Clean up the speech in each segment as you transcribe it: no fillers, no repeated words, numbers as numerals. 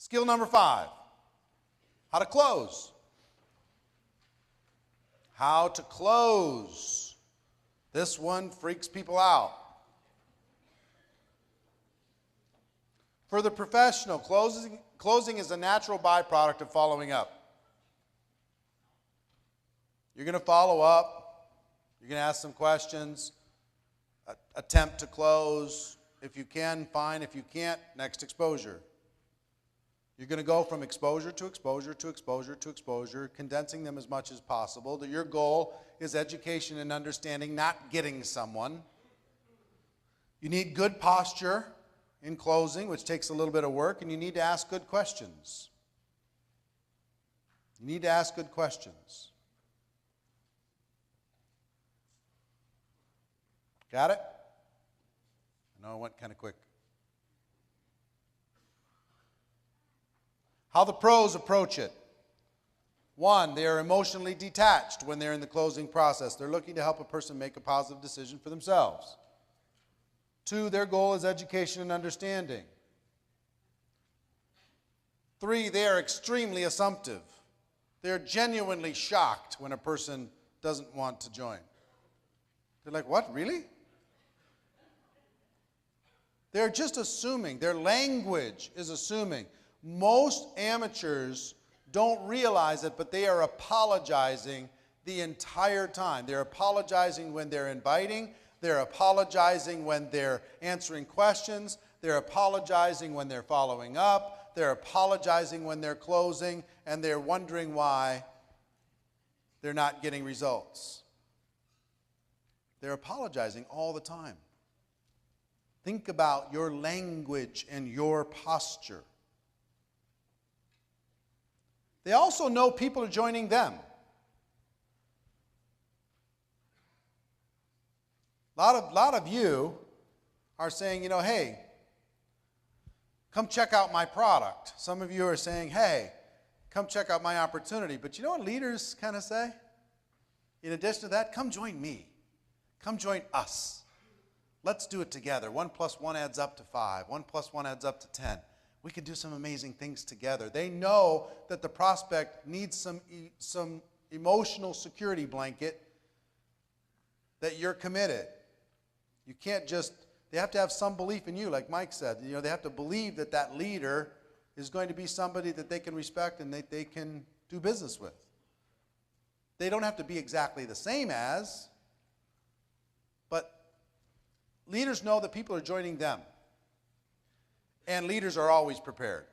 Skill number 5, how to close. How to close. This one freaks people out. For the professional, closing is a natural byproduct of following up. You're going to follow up. You're going to ask some questions. Attempt to close. If you can, fine. If you can't, next exposure. You're going to go from exposure to exposure to exposure to exposure, condensing them as much as possible. Your goal is education and understanding, not getting someone. You need good posture in closing, which takes a little bit of work, and you need to ask good questions. You need to ask good questions. Got it? I know I went kind of quick. How the pros approach it. 1, they are emotionally detached when they're in the closing process. They're looking to help a person make a positive decision for themselves. 2, their goal is education and understanding. 3, they are extremely assumptive. They're genuinely shocked when a person doesn't want to join. They're like, what, really? They're just assuming. Their language is assuming. Most amateurs don't realize it, but they are apologizing the entire time. They're apologizing when they're inviting. They're apologizing when they're answering questions. They're apologizing when they're following up. They're apologizing when they're closing, and they're wondering why they're not getting results. They're apologizing all the time. Think about your language and your posture. They also know people are joining them. A lot of you are saying, hey, come check out my product. Some of you are saying, hey, come check out my opportunity. But you know what leaders kind of say? In addition to that, come join me. Come join us. Let's do it together. 1 + 1 adds up to 5. 1 + 1 adds up to 10. We can do some amazing things together. They know that the prospect needs some emotional security blanket, that you're committed. You can't just, they have to have some belief in you, like Mike said. They have to believe that that leader is going to be somebody that they can respect and that they can do business with. They don't have to be exactly the same as, but leaders know that people are joining them. And leaders are always prepared.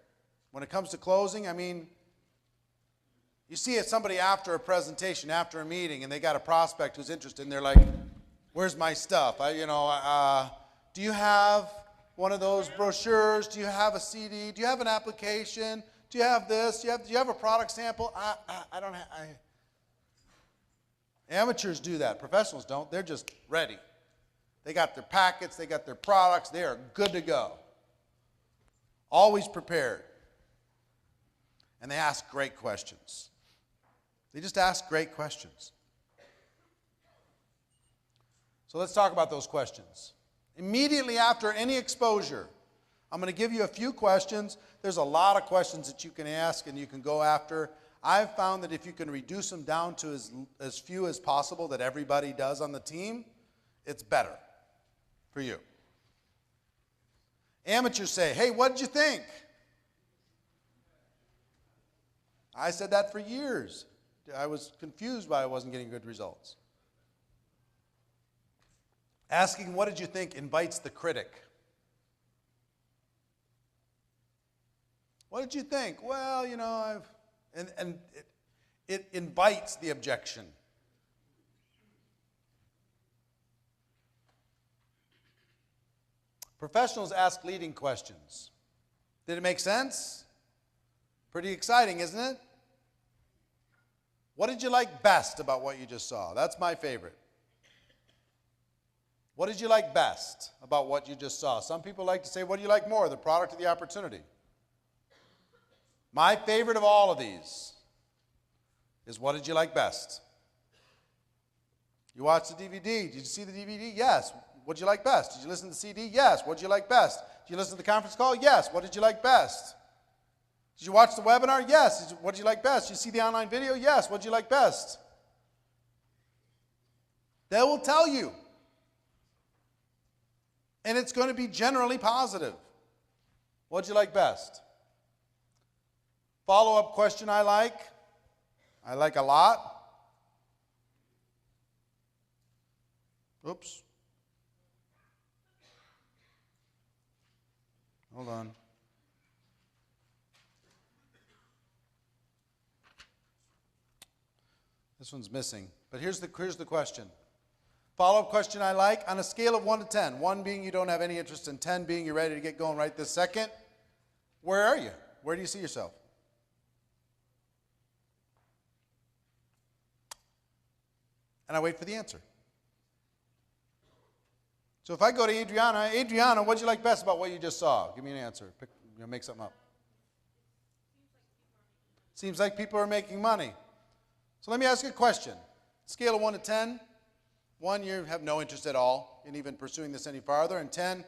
When it comes to closing, you see somebody after a presentation, after a meeting, and they got a prospect who's interested, and they're like, where's my stuff? Do you have one of those brochures? Do you have a CD? Do you have an application? Do you have this? Do you have a product sample? I don't have. Amateurs do that. Professionals don't. They're just ready. They got their packets. They got their products. They are good to go. Always prepared. And they ask great questions. They just ask great questions. So let's talk about those questions. Immediately after any exposure, I'm going to give you a few questions. There's a lot of questions that you can ask and you can go after. I've found that if you can reduce them down to as few as possible that everybody does on the team, it's better for you. Amateurs say, hey, what did you think? I said that for years. I was confused why I wasn't getting good results. Asking what did you think invites the critic. What did you think? Well, it invites the objection. Professionals ask leading questions. Did it make sense? Pretty exciting, isn't it? What did you like best about what you just saw? That's my favorite. What did you like best about what you just saw? Some people like to say, what do you like more, the product or the opportunity? My favorite of all of these is what did you like best? You watched the DVD. Did you see the DVD? Yes. What did you like best? Did you listen to the CD? Yes. What did you like best? Did you listen to the conference call? Yes. What did you like best? Did you watch the webinar? Yes. What did you like best? Did you see the online video? Yes. What did you like best? They will tell you. And it's going to be generally positive. What did you like best? Follow-up question I like a lot. Oops. Hold on. This one's missing. But here's the question. Follow-up question I like, on a scale of 1 to 10, 1 being you don't have any interest in, 10 being you're ready to get going right this second, where are you? Where do you see yourself? And I wait for the answer. So if I go to Adriana, what'd you like best about what you just saw? Give me an answer. Make something up. Seems like people are making money. So let me ask you a question. Scale of 1 to 10. 1, you have no interest at all in even pursuing this any farther. And 10,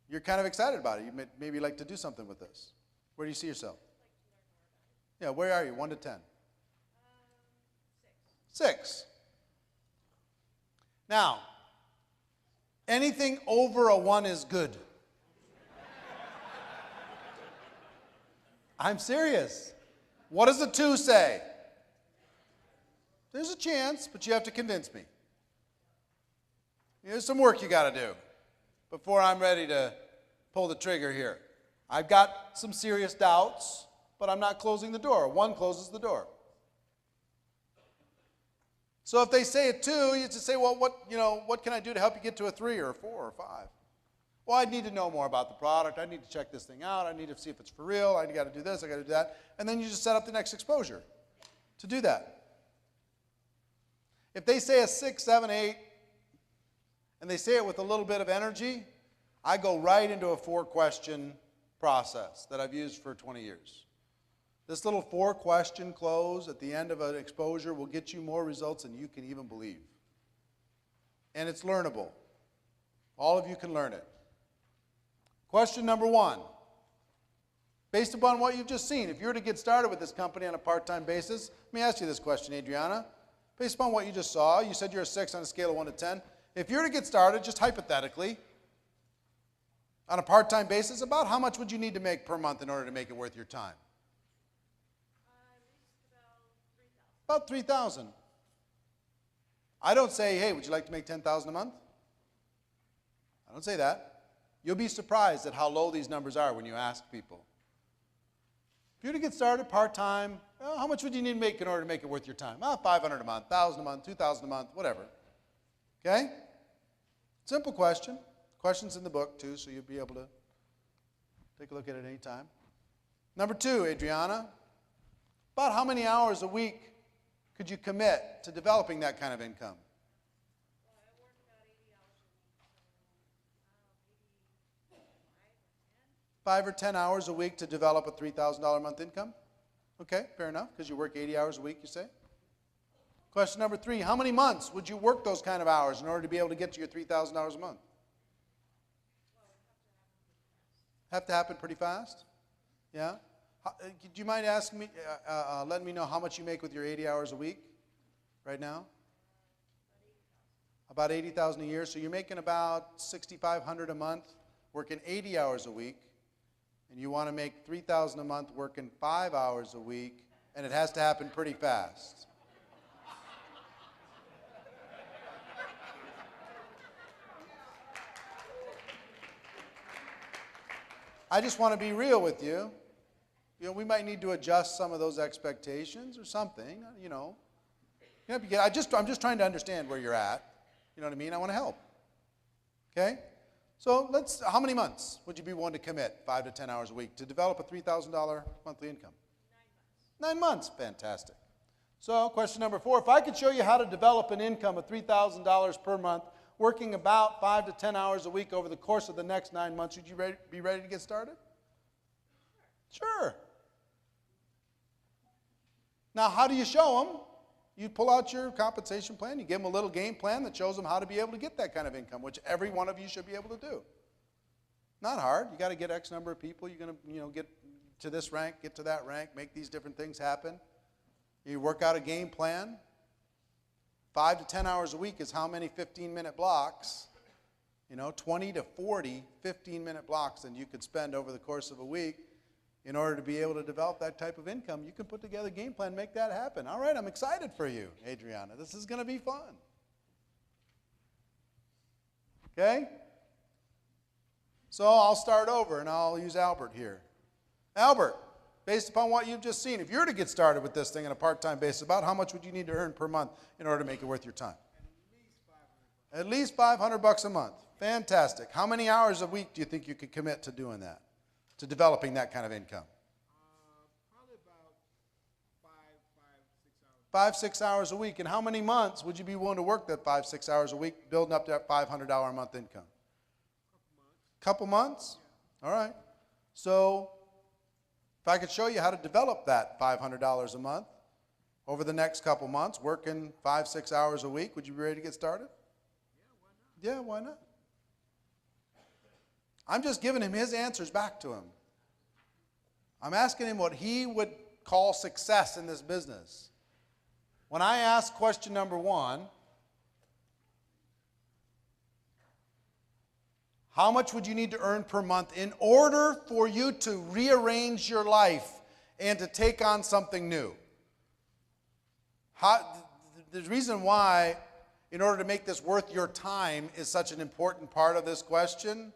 you're kind of excited about it. You maybe like to do something with this. Where do you see yourself? Yeah, where are you? 1 to 10. 6. Now, anything over a 1 is good. I'm serious. What does a 2 say? There's a chance, but you have to convince me. There's some work you got to do before I'm ready to pull the trigger here. I've got some serious doubts, but I'm not closing the door. 1 closes the door. So if they say a 2, you just say, well, what can I do to help you get to a 3 or a 4 or a 5? Well, I need to know more about the product. I need to check this thing out. I need to see if it's for real. I got to do this. I got to do that. And then you just set up the next exposure to do that. If they say a 6, 7, 8, and they say it with a little bit of energy, I go right into a 4-question process that I've used for 20 years. This little 4-question close at the end of an exposure will get you more results than you can even believe. And it's learnable. All of you can learn it. Question number 1. Based upon what you've just seen, if you were to get started with this company on a part-time basis, let me ask you this question, Adriana. Based upon what you just saw, you said you're a 6 on a scale of 1 to 10. If you were to get started, just hypothetically, on a part-time basis, about how much would you need to make per month in order to make it worth your time? About $3,000. I don't say, hey, would you like to make $10,000 a month? I don't say that. You'll be surprised at how low these numbers are when you ask people. If you were to get started part-time, how much would you need to make in order to make it worth your time? $500 a month, $1,000 a month, $2,000 a month, whatever. Okay? Simple question. Questions in the book, too, so you'll be able to take a look at it any time. Number 2, Adriana, about how many hours a week could you commit to developing that kind of income? Well, I work about 80 hours a week, so maybe 5 or 10. 5 or 10 hours a week to develop a $3,000 a month income? Okay, fair enough, because you work 80 hours a week, you say? Question number 3, how many months would you work those kind of hours in order to be able to get to your $3,000 a month? Well, it Have to happen pretty fast? Yeah? Do you mind asking me, letting me know how much you make with your 80 hours a week right now? About 80,000 a year. So you're making about 6,500 a month, working 80 hours a week, and you want to make 3,000 a month, working 5 hours a week, and it has to happen pretty fast. I just want to be real with you. We might need to adjust some of those expectations or something, I'm just trying to understand where you're at. You know what I mean? I want to help. Okay? So how many months would you be willing to commit, 5 to 10 hours a week, to develop a $3,000 monthly income? 9 months. 9 months. Fantastic. So question number 4, if I could show you how to develop an income of $3,000 per month, working about 5 to 10 hours a week over the course of the next 9 months, would you be ready to get started? Sure. Now, how do you show them? You pull out your compensation plan, you give them a little game plan that shows them how to be able to get that kind of income, which every one of you should be able to do. Not hard. You got to get X number of people. You're going to, to this rank, get to that rank, make these different things happen. You work out a game plan. 5 to 10 hours a week is how many 15-minute blocks? 20 to 40 15-minute blocks that you could spend over the course of a week in order to be able to develop that type of income. You can put together a game plan, make that happen. All right, I'm excited for you, Adriana. This is going to be fun. Okay? So I'll start over, and I'll use Albert here. Albert, based upon what you've just seen, if you were to get started with this thing on a part-time basis, about how much would you need to earn per month in order to make it worth your time? At least $500 a month. Fantastic. How many hours a week do you think you could commit to doing that, to developing that kind of income? Probably about 5, 6 hours. 5, 6 hours a week. And how many months would you be willing to work that 5, 6 hours a week, building up to that $500 a month income? Couple months? All right. So if I could show you how to develop that $500 a month over the next couple months, working 5, 6 hours a week, would you be ready to get started? Yeah, why not? I'm just giving him his answers back to him. I'm asking him what he would call success in this business. When I ask question number 1, how much would you need to earn per month in order for you to rearrange your life and to take on something new? The reason why, in order to make this worth your time, is such an important part of this question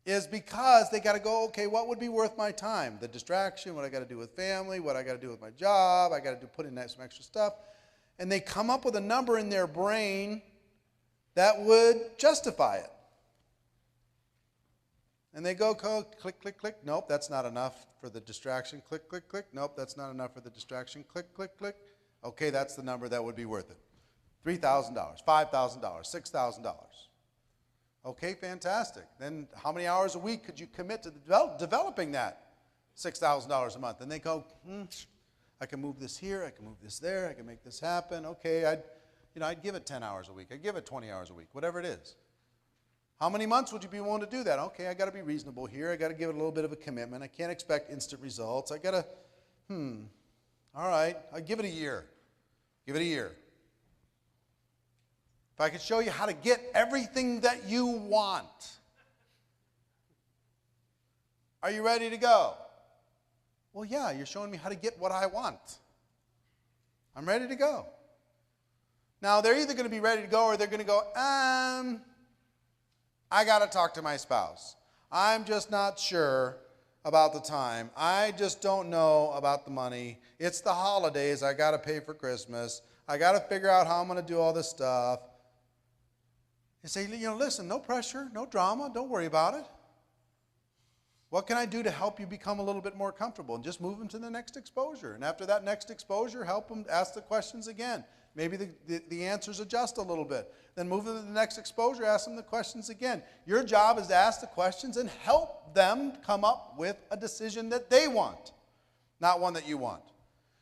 is because they got to go, okay, what would be worth my time? The distraction, what I got to do with family, what I got to do with my job, I got to put in some extra stuff. And they come up with a number in their brain that would justify it. And they go, click, click, click. Nope, that's not enough for the distraction. Click, click, click. Nope, that's not enough for the distraction. Click, click, click. Okay, that's the number that would be worth it. $3,000, $5,000, $6,000. Okay, fantastic. Then how many hours a week could you commit to developing that $6,000 a month? And they go, I can move this here, I can move this there, I can make this happen. Okay, I'd give it 10 hours a week. I'd give it 20 hours a week, whatever it is. How many months would you be willing to do that? Okay, I got to be reasonable here. I got to give it a little bit of a commitment. I can't expect instant results. I got to, all right, I'll give it a year. Give it a year. If I could show you how to get everything that you want, are you ready to go? Well, yeah, you're showing me how to get what I want. I'm ready to go. Now, they're either going to be ready to go or they're going to go, I got to talk to my spouse. I'm just not sure about the time. I just don't know about the money. It's the holidays. I got to pay for Christmas. I got to figure out how I'm going to do all this stuff. And say, listen, no pressure, no drama. Don't worry about it. What can I do to help you become a little bit more comfortable? And just move them to the next exposure. And after that next exposure, help them ask the questions again. Maybe the answers adjust a little bit. Then move them to the next exposure, ask them the questions again. Your job is to ask the questions and help them come up with a decision that they want, not one that you want.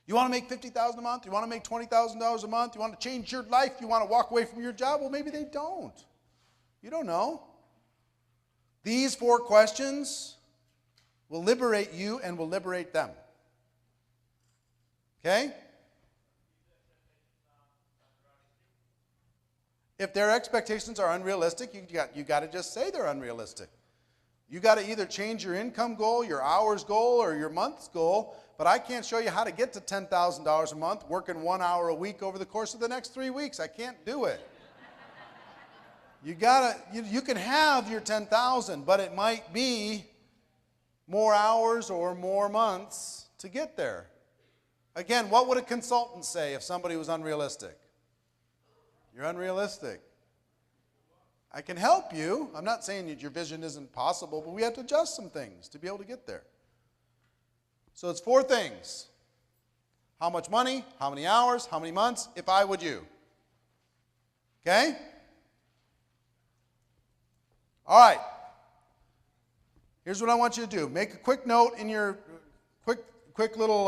You want to make $50,000 a month? You want to make $20,000 a month? You want to change your life? You want to walk away from your job? Well, maybe they don't. You don't know. These 4 questions will liberate you and will liberate them. Okay? If their expectations are unrealistic, you got to just say they're unrealistic. You got to either change your income goal, your hours goal, or your month's goal, but I can't show you how to get to $10,000 a month working 1 hour a week over the course of the next 3 weeks. I can't do it. You can have your 10,000, but it might be more hours or more months to get there. Again, what would a consultant say if somebody was unrealistic? You're unrealistic. I can help you. I'm not saying that your vision isn't possible, but we have to adjust some things to be able to get there. So it's 4 things. How much money, how many hours, how many months, if I would you. Okay? All right. Here's what I want you to do. Make a quick note in your, quick little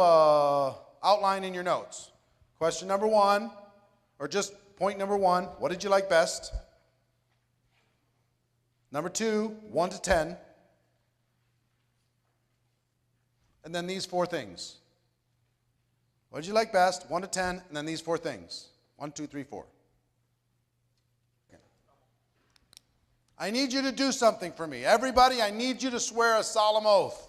outline in your notes. Question number 1, or just point number 1, what did you like best? Number 2, 1 to 10. and then these 4 things. What did you like best? 1 to 10, and then these 4 things. 1, 2, 3, 4. Okay. I need you to do something for me. Everybody, I need you to swear a solemn oath.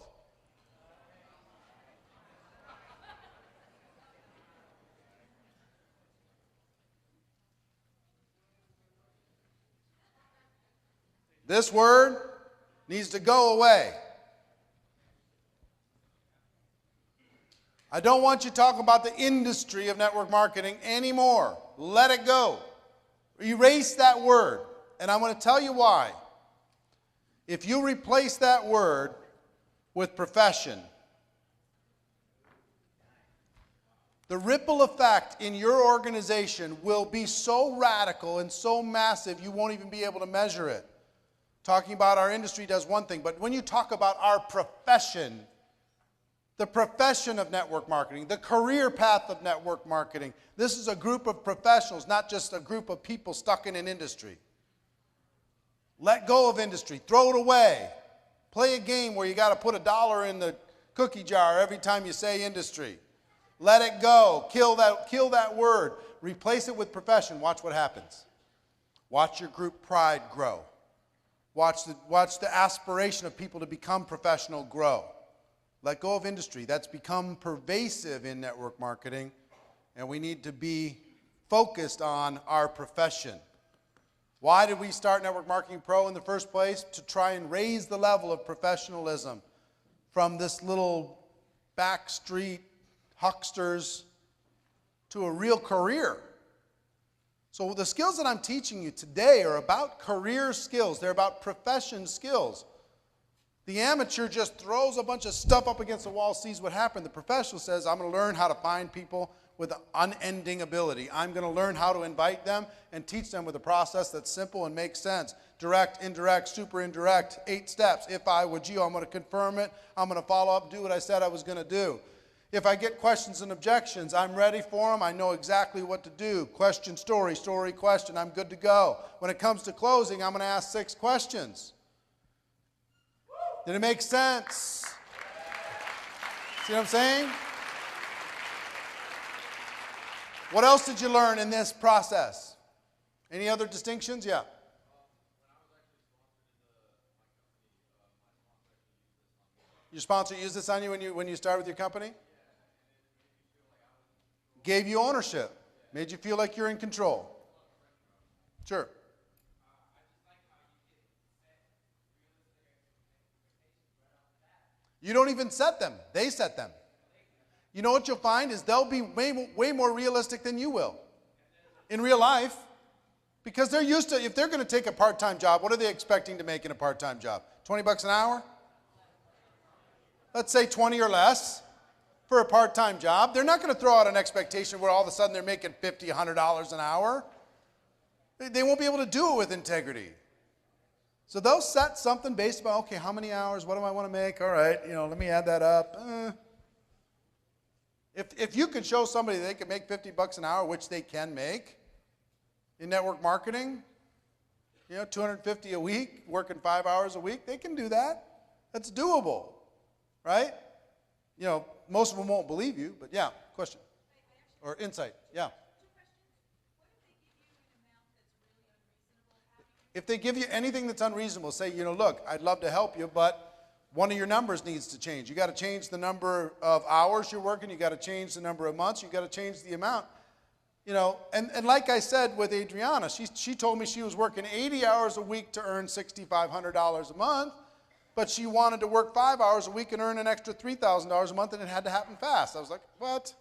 This word needs to go away. I don't want you talking about the industry of network marketing anymore. Let it go. Erase that word. And I'm going to tell you why. If you replace that word with profession, the ripple effect in your organization will be so radical and so massive you won't even be able to measure it. Talking about our industry does one thing, but when you talk about our profession, the profession of network marketing, the career path of network marketing, this is a group of professionals, not just a group of people stuck in an industry. Let go of industry. Throw it away. Play a game where you got to put $1 in the cookie jar every time you say industry. Let it go. Kill that word. Replace it with profession. Watch what happens. Watch your group pride grow. Watch the aspiration of people to become professional grow. Let go of industry. That's become pervasive in network marketing, and we need to be focused on our profession. Why did we start Network Marketing Pro in the first place? To try and raise the level of professionalism from this little backstreet hucksters to a real career. So the skills that I'm teaching you today are about career skills. They're about profession skills. The amateur just throws a bunch of stuff up against the wall, sees what happened. The professional says, I'm going to learn how to find people with unending ability. I'm going to learn how to invite them and teach them with a process that's simple and makes sense. Direct, indirect, super indirect, 8 steps. If I were you, I'm going to confirm it. I'm going to follow up, do what I said I was going to do. If I get questions and objections, I'm ready for them. I know exactly what to do. Question, story, story, question. I'm good to go. When it comes to closing, I'm going to ask 6 questions. Did it make sense? See what I'm saying? What else did you learn in this process? Any other distinctions? Yeah. Your sponsor used this on you when you started with your company? Gave you ownership. Made you feel like you're in control. Sure. You don't even set them. They set them. You know what you'll find is they'll be way more realistic than you will in real life, because they're used to, if they're going to take a part-time job, what are they expecting to make in a part-time job? 20 bucks an hour? Let's say 20 or less for a part-time job. They're not going to throw out an expectation where all of a sudden they're making $50, $100 an hour. They won't be able to do it with integrity. So they'll set something based on, okay, how many hours, what do I want to make? All right, let me add that up. If you could show somebody they can make 50 bucks an hour, which they can make in network marketing, 250 a week, working 5 hours a week, they can do that. That's doable, right? Most of them won't believe you, but yeah, question or insight, yeah. If they give you anything that's unreasonable, say, look, I'd love to help you, but one of your numbers needs to change. You got to change the number of hours you're working. You got to change the number of months. You got to change the amount. And like I said with Adriana, she told me she was working 80 hours a week to earn $6,500 a month, but she wanted to work 5 hours a week and earn an extra $3,000 a month, and it had to happen fast. I was like, what?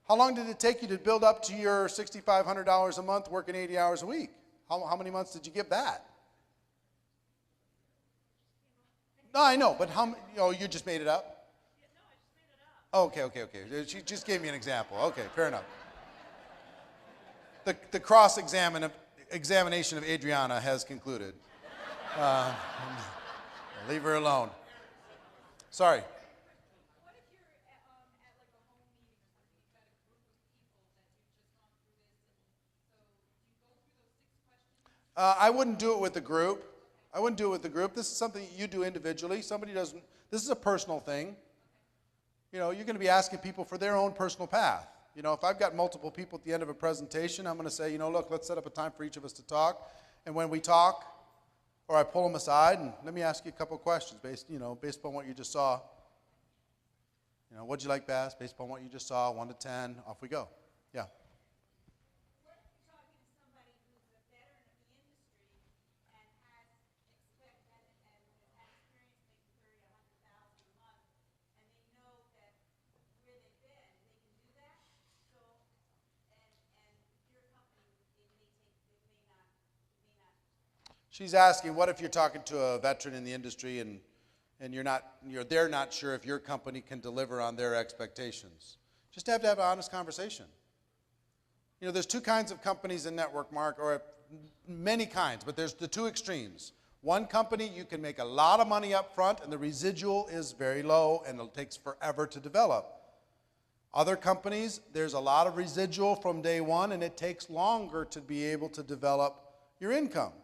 How long did it take you to build up to your $6,500 a month working 80 hours a week? How many months did you give that? No, I know, but you just made it up? No, I just made it up. Okay. She just gave me an example. Okay, fair enough. The cross-examination of Adriana has concluded. I'll leave her alone. Sorry. What if you're at like a home meeting or something, you've got a group of people that you've just gone through this, and so do you go through those 6 questions? I wouldn't do it with the group. This is something you do individually. Somebody doesn't. This is a personal thing. you're going to be asking people for their own personal path. If I've got multiple people at the end of a presentation, I'm going to say, look, let's set up a time for each of us to talk. And when we talk, or I pull them aside, and let me ask you a couple of questions based upon what you just saw. What'd you like best? Based upon what you just saw, 1 to 10, off we go. Yeah. What if you're talking to somebody who's a veteran of the industry and has experience making 30, 100,000 a month, and they know that where they've been, they can do that. So, and your company, it may not. She's asking, what if you're talking to a veteran in the industry and they're not sure if your company can deliver on their expectations? Just have to have an honest conversation. There's two kinds of companies in network marketing, or many kinds, but there's the two extremes. One company, you can make a lot of money up front and the residual is very low and it takes forever to develop. Other companies, there's a lot of residual from day one and it takes longer to be able to develop your income.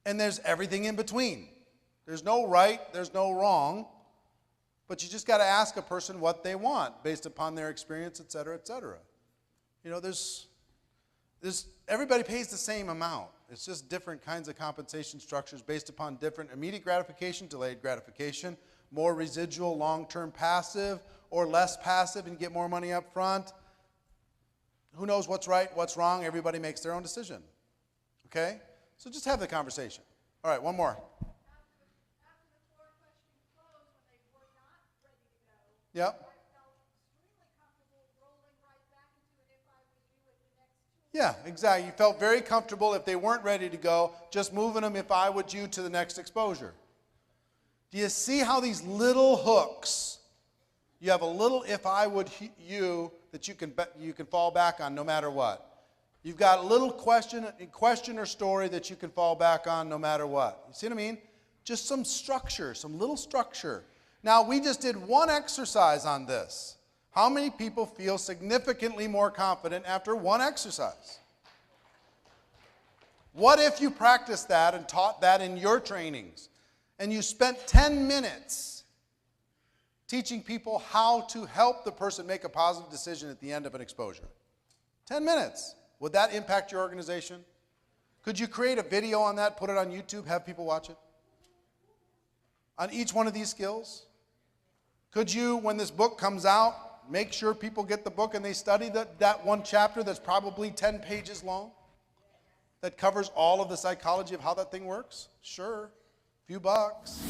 And there's everything in between. There's no right, there's no wrong, but you just got to ask a person what they want based upon their experience, et cetera, et cetera. Everybody pays the same amount. It's just different kinds of compensation structures based upon different immediate gratification, delayed gratification, more residual, long-term passive, or less passive and get more money up front. Who knows what's right, what's wrong? Everybody makes their own decision. Okay? So just have the conversation. All right, one more. After the 4 questions closed, when they were not ready to go, Yep. I felt extremely comfortable rolling right back into it if I was you at the next 2. Yeah, exactly. You felt very comfortable if they weren't ready to go, just moving them if I would you to the next exposure. Do you see how these little hooks, you have a little if I would you that you can fall back on no matter what. You've got a little question or story that you can fall back on no matter what. You see what I mean? Just some structure, some little structure. Now, we just did one exercise on this. How many people feel significantly more confident after one exercise? What if you practiced that and taught that in your trainings, and you spent 10 minutes teaching people how to help the person make a positive decision at the end of an exposure? 10 minutes. Would that impact your organization? Could you create a video on that, put it on YouTube, have people watch it? On each one of these skills? Could you, when this book comes out, make sure people get the book and they study that one chapter that's probably 10 pages long? That covers all of the psychology of how that thing works? Sure. A few bucks.